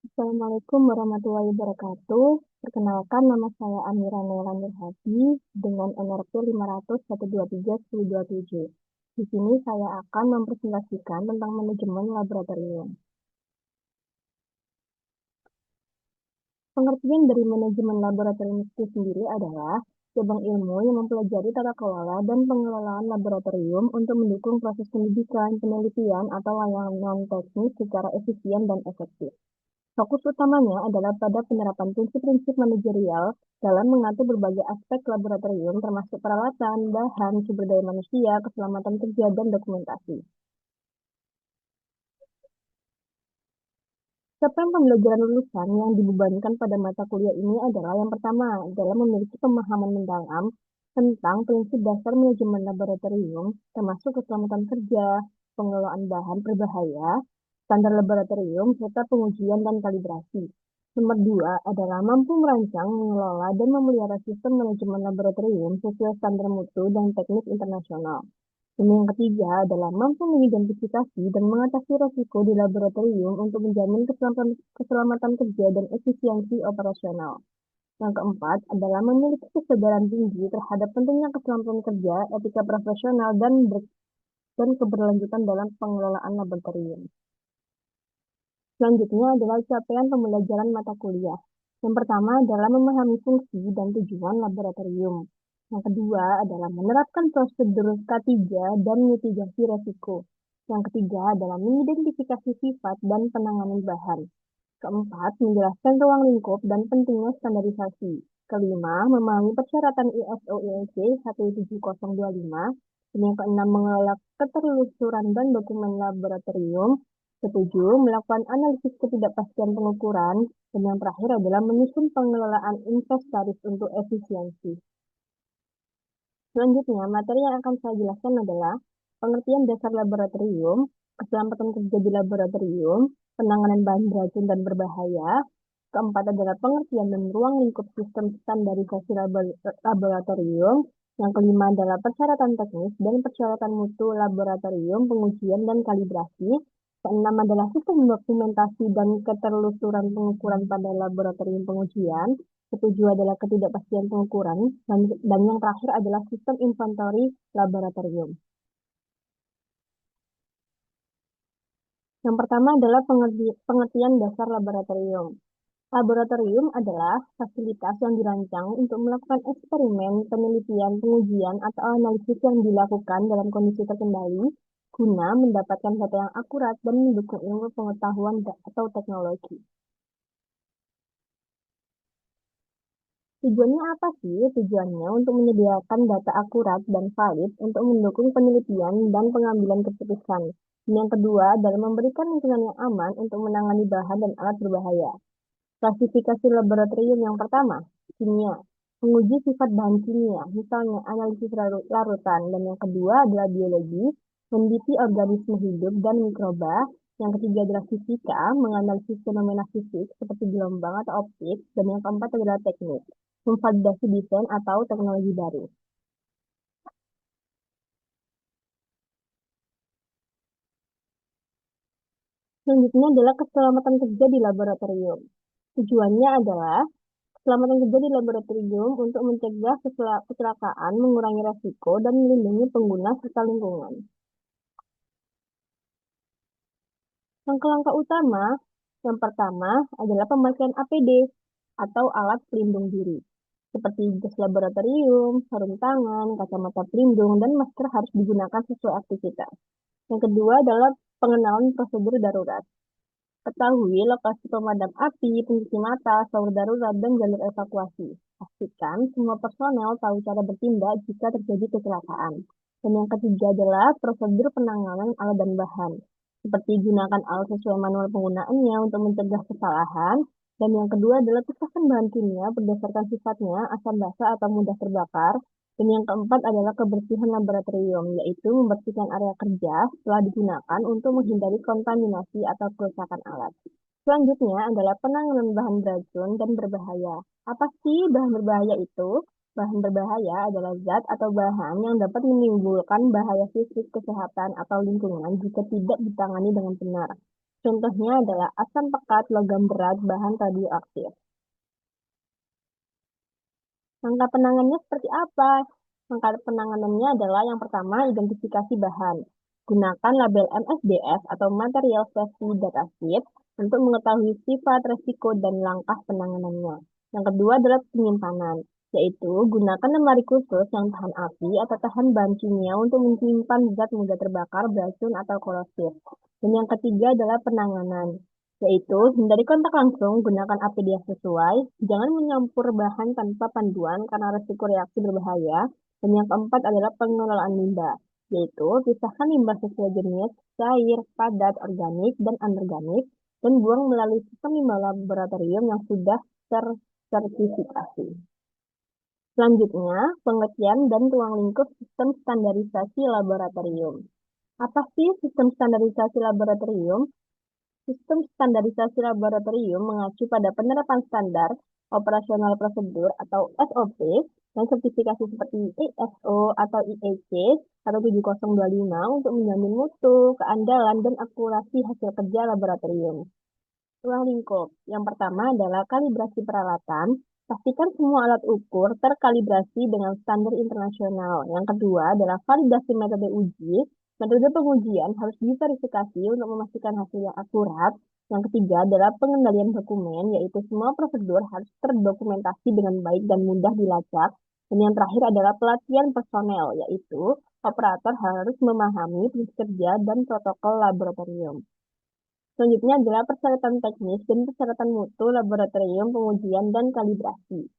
Assalamualaikum warahmatullahi wabarakatuh. Perkenalkan, nama saya Amira Naila Nurhadi dengan NRP 500-123-1027. Di sini saya akan mempresentasikan tentang manajemen laboratorium. Pengertian dari manajemen laboratorium itu sendiri adalah cabang ilmu yang mempelajari tata kelola dan pengelolaan laboratorium untuk mendukung proses pendidikan, penelitian, atau layanan teknis secara efisien dan efektif. Fokus utamanya adalah pada penerapan prinsip-prinsip manajerial dalam mengatur berbagai aspek laboratorium termasuk peralatan, bahan, sumber daya manusia, keselamatan kerja, dan dokumentasi. Capaian pembelajaran lulusan yang dibebankan pada mata kuliah ini adalah yang pertama, adalah memiliki pemahaman mendalam tentang prinsip dasar manajemen laboratorium, termasuk keselamatan kerja, pengelolaan bahan berbahaya, standar laboratorium, serta pengujian dan kalibrasi. Nomor dua adalah mampu merancang, mengelola, dan memelihara sistem manajemen laboratorium sesuai standar mutu dan teknik internasional. Dan yang ketiga adalah mampu mengidentifikasi dan mengatasi risiko di laboratorium untuk menjamin keselamatan kerja dan efisiensi operasional. Yang keempat adalah memiliki kesadaran tinggi terhadap pentingnya keselamatan kerja, etika profesional, dan keberlanjutan dalam pengelolaan laboratorium. Selanjutnya adalah capaian pembelajaran mata kuliah. Yang pertama adalah memahami fungsi dan tujuan laboratorium. Yang kedua adalah menerapkan prosedur K3 dan mitigasi resiko. Yang ketiga adalah mengidentifikasi sifat dan penanganan bahan. Keempat, menjelaskan ruang lingkup dan pentingnya standarisasi. Kelima, memahami persyaratan ISO IEC 17025. Dan yang keenam, mengelola keterlusuran dan dokumen laboratorium. Ketujuh, melakukan analisis ketidakpastian pengukuran. Dan yang terakhir adalah menyusun pengelolaan inventaris untuk efisiensi. Selanjutnya, materi yang akan saya jelaskan adalah pengertian dasar laboratorium, keselamatan kerja di laboratorium, penanganan bahan beracun dan berbahaya. Keempat adalah pengertian dan ruang lingkup sistem standarisasi laboratorium. Yang kelima adalah persyaratan teknis dan persyaratan mutu laboratorium, pengujian dan kalibrasi. Keenam adalah sistem dokumentasi dan keterlusuran pengukuran pada laboratorium pengujian. Ketujuh adalah ketidakpastian pengukuran, dan yang terakhir adalah sistem inventory laboratorium. Yang pertama adalah pengertian dasar laboratorium. Laboratorium adalah fasilitas yang dirancang untuk melakukan eksperimen, penelitian, pengujian, atau analisis yang dilakukan dalam kondisi terkendali guna mendapatkan data yang akurat dan mendukung ilmu pengetahuan atau teknologi. Tujuannya apa sih? Tujuannya untuk menyediakan data akurat dan valid untuk mendukung penelitian dan pengambilan keputusan. Dan yang kedua adalah memberikan lingkungan yang aman untuk menangani bahan dan alat berbahaya. Klasifikasi laboratorium yang pertama, kimia. Menguji sifat bahan kimia, misalnya analisis larutan. Dan yang kedua adalah biologi, meneliti organisme hidup dan mikroba. Yang ketiga adalah fisika, menganalisis fenomena fisik seperti gelombang atau optik. Dan yang keempat adalah teknik, memvalidasi desain atau teknologi baru. Selanjutnya adalah keselamatan kerja di laboratorium. Tujuannya adalah keselamatan kerja di laboratorium untuk mencegah kecelakaan, mengurangi resiko, dan melindungi pengguna serta lingkungan. Langkah-langkah utama yang pertama adalah pemakaian APD atau alat pelindung diri, seperti jas laboratorium, sarung tangan, kacamata pelindung, dan masker harus digunakan sesuai aktivitas. Yang kedua adalah pengenalan prosedur darurat. Ketahui lokasi pemadam api, pencuci mata, shower darurat, dan jalur evakuasi. Pastikan semua personel tahu cara bertindak jika terjadi kecelakaan. Dan yang ketiga adalah prosedur penanganan alat dan bahan. Seperti gunakan alat sesuai manual penggunaannya untuk mencegah kesalahan. Dan yang kedua adalah pisahkan bahan kimia berdasarkan sifatnya, asam basa atau mudah terbakar. Dan yang keempat adalah kebersihan laboratorium, yaitu membersihkan area kerja setelah digunakan untuk menghindari kontaminasi atau kerusakan alat. Selanjutnya adalah penanganan bahan beracun dan berbahaya. Apa sih bahan berbahaya itu? Bahan berbahaya adalah zat atau bahan yang dapat menimbulkan bahaya fisik, kesehatan, atau lingkungan jika tidak ditangani dengan benar. Contohnya adalah asam pekat, logam berat, bahan radioaktif. Langkah penanganannya seperti apa? Langkah penanganannya adalah yang pertama, identifikasi bahan. Gunakan label MSDS atau Material Safety Data Sheet untuk mengetahui sifat, resiko, dan langkah penanganannya. Yang kedua adalah penyimpanan, yaitu gunakan lemari khusus yang tahan api atau tahan bahan kimia untuk menyimpan zat mudah terbakar, beracun, atau korosif. Dan yang ketiga adalah penanganan, yaitu hindari kontak langsung, gunakan APD yang sesuai, jangan menyampur bahan tanpa panduan karena risiko reaksi berbahaya, dan yang keempat adalah pengelolaan limbah, yaitu pisahkan limbah sesuai jenis, cair, padat, organik, dan anorganik, dan buang melalui sistem limbah laboratorium yang sudah tersertifikasi. Selanjutnya, pengertian dan ruang lingkup sistem standarisasi laboratorium. Apa sih sistem standarisasi laboratorium? Sistem standarisasi laboratorium mengacu pada penerapan standar operasional prosedur atau SOP dan sertifikasi seperti ISO atau IEC 17025 untuk menjamin mutu, keandalan, dan akurasi hasil kerja laboratorium. Ruang lingkup. Yang pertama adalah kalibrasi peralatan. Pastikan semua alat ukur terkalibrasi dengan standar internasional. Yang kedua adalah validasi metode uji. Metode pengujian harus diverifikasi untuk memastikan hasil yang akurat. Yang ketiga adalah pengendalian dokumen, yaitu semua prosedur harus terdokumentasi dengan baik dan mudah dilacak. Dan yang terakhir adalah pelatihan personel, yaitu operator harus memahami prinsip kerja dan protokol laboratorium. Selanjutnya adalah persyaratan teknis dan persyaratan mutu laboratorium pengujian dan kalibrasi.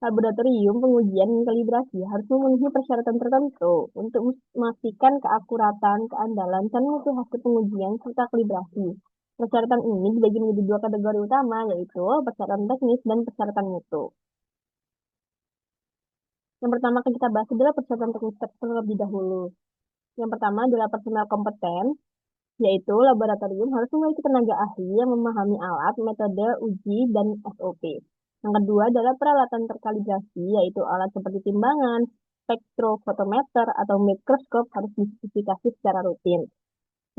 Laboratorium pengujian dan kalibrasi harus memenuhi persyaratan tertentu untuk memastikan keakuratan, keandalan, dan mutu hasil pengujian serta kalibrasi. Persyaratan ini dibagi menjadi dua kategori utama, yaitu persyaratan teknis dan persyaratan mutu. Yang pertama akan kita bahas adalah persyaratan teknis terlebih dahulu. Yang pertama adalah personal kompeten, yaitu laboratorium harus memiliki tenaga ahli yang memahami alat, metode uji, dan SOP. Yang kedua adalah peralatan terkalibrasi, yaitu alat seperti timbangan, spektrofotometer, atau mikroskop harus dispesifikasi secara rutin.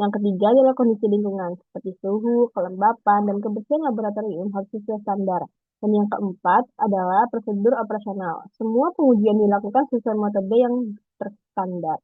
Yang ketiga adalah kondisi lingkungan, seperti suhu, kelembapan, dan kebersihan laboratorium harus sesuai standar. Dan yang keempat adalah prosedur operasional. Semua pengujian dilakukan sesuai metode yang terstandar.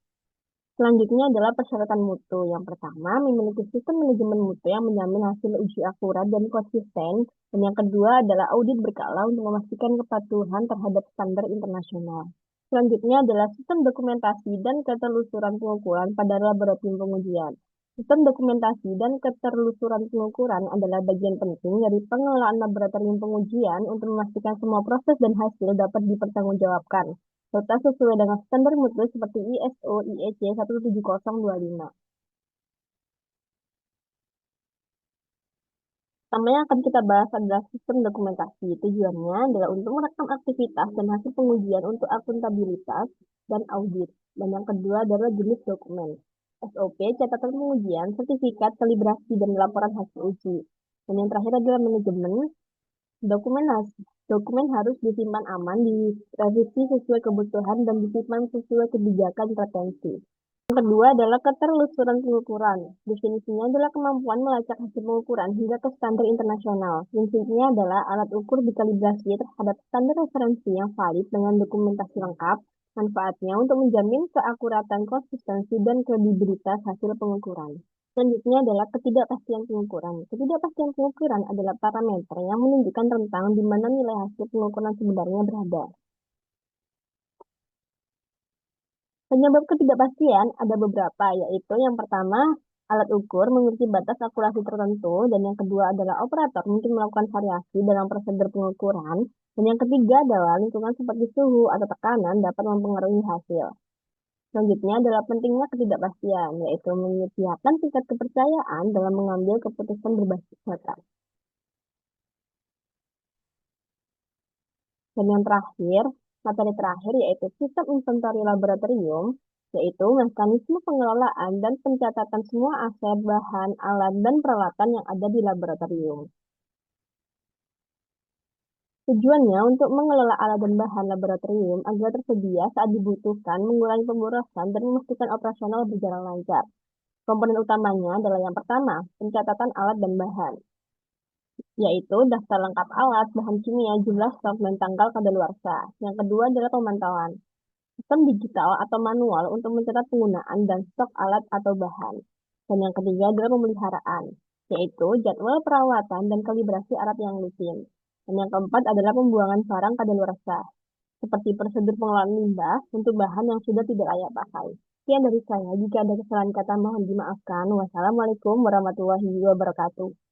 Selanjutnya adalah persyaratan mutu. Yang pertama, memiliki sistem manajemen mutu yang menjamin hasil uji akurat dan konsisten. Dan yang kedua adalah audit berkala untuk memastikan kepatuhan terhadap standar internasional. Selanjutnya adalah sistem dokumentasi dan ketelusuran pengukuran pada laboratorium pengujian. Sistem dokumentasi dan keterlusuran pengukuran adalah bagian penting dari pengelolaan laboratorium pengujian untuk memastikan semua proses dan hasil dapat dipertanggungjawabkan serta sesuai dengan standar mutu seperti ISO IEC 17025. Pertama yang akan kita bahas adalah sistem dokumentasi. Tujuannya adalah untuk merekam aktivitas dan hasil pengujian untuk akuntabilitas dan audit. Dan yang kedua adalah jenis dokumen. SOP, catatan pengujian, sertifikat, kalibrasi, dan laporan hasil uji. Dan yang terakhir adalah manajemen. Dokumen harus disimpan aman, direvisi sesuai kebutuhan, dan disimpan sesuai kebijakan retensi. Yang kedua adalah keterlusuran pengukuran. Definisinya adalah kemampuan melacak hasil pengukuran hingga ke standar internasional. Prinsipnya adalah alat ukur dikalibrasi terhadap standar referensi yang valid dengan dokumentasi lengkap. Manfaatnya untuk menjamin keakuratan, konsistensi, dan kredibilitas hasil pengukuran. Selanjutnya adalah ketidakpastian pengukuran. Ketidakpastian pengukuran adalah parameter yang menunjukkan tentang di mana nilai hasil pengukuran sebenarnya berada. Penyebab ketidakpastian ada beberapa, yaitu yang pertama, alat ukur memiliki batas akurasi tertentu, dan yang kedua adalah operator mungkin melakukan variasi dalam prosedur pengukuran, dan yang ketiga adalah lingkungan seperti suhu atau tekanan dapat mempengaruhi hasil. Selanjutnya adalah pentingnya ketidakpastian, yaitu menyediakan tingkat kepercayaan dalam mengambil keputusan berbasis data. Dan yang terakhir, materi terakhir yaitu sistem inventory laboratorium, yaitu mekanisme pengelolaan dan pencatatan semua aset, bahan, alat, dan peralatan yang ada di laboratorium. Tujuannya untuk mengelola alat dan bahan laboratorium agar tersedia saat dibutuhkan, mengurangi pemborosan, dan memastikan operasional berjalan lancar. Komponen utamanya adalah yang pertama, pencatatan alat dan bahan, yaitu daftar lengkap alat, bahan kimia, jumlah stok, dan tanggal kadaluarsa. Yang kedua adalah pemantauan, sistem digital atau manual untuk mencatat penggunaan dan stok alat atau bahan. Dan yang ketiga adalah pemeliharaan, yaitu jadwal perawatan dan kalibrasi alat yang rutin. Dan yang keempat adalah pembuangan barang kadaluarsa, seperti prosedur pengelolaan limbah untuk bahan yang sudah tidak layak pakai. Sekian dari saya. Jika ada kesalahan kata mohon dimaafkan. Wassalamualaikum warahmatullahi wabarakatuh.